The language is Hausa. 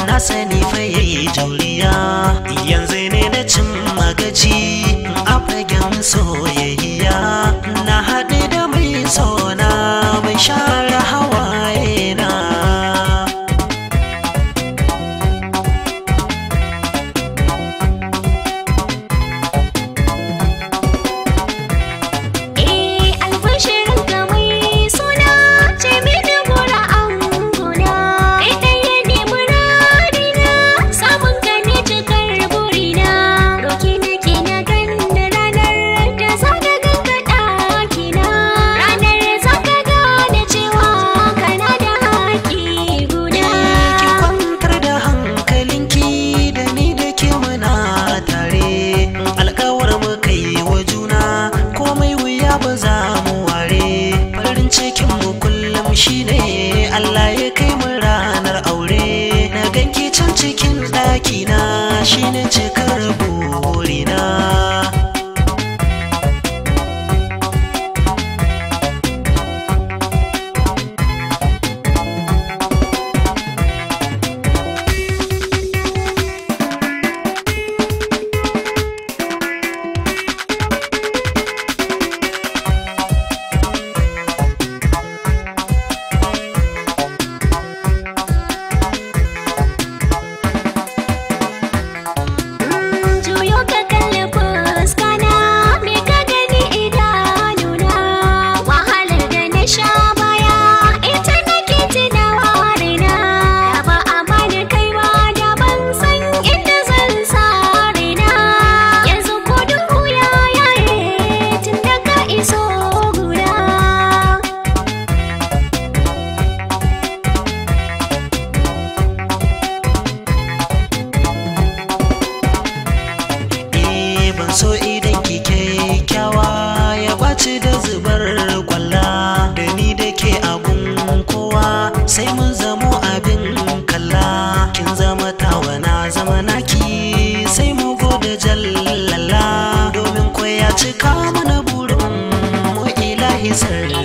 na sani fa yayi juriya yanzu ne na cin magaji a fagen soyayya na haɗe da mai sona mai share hawaye na. Shine Allah ya kai mu ranar aure na ganki can cikin ɗakina shine cikar burina. So idan ki kyakkyawa ya ɓaci da zubar kwalla da ni da ke abun kowa sai mun zamo abin kalla kin zama tawa na zama naki sai mu gode jallala domin ko ya cika mana burin mu ilahi sarki.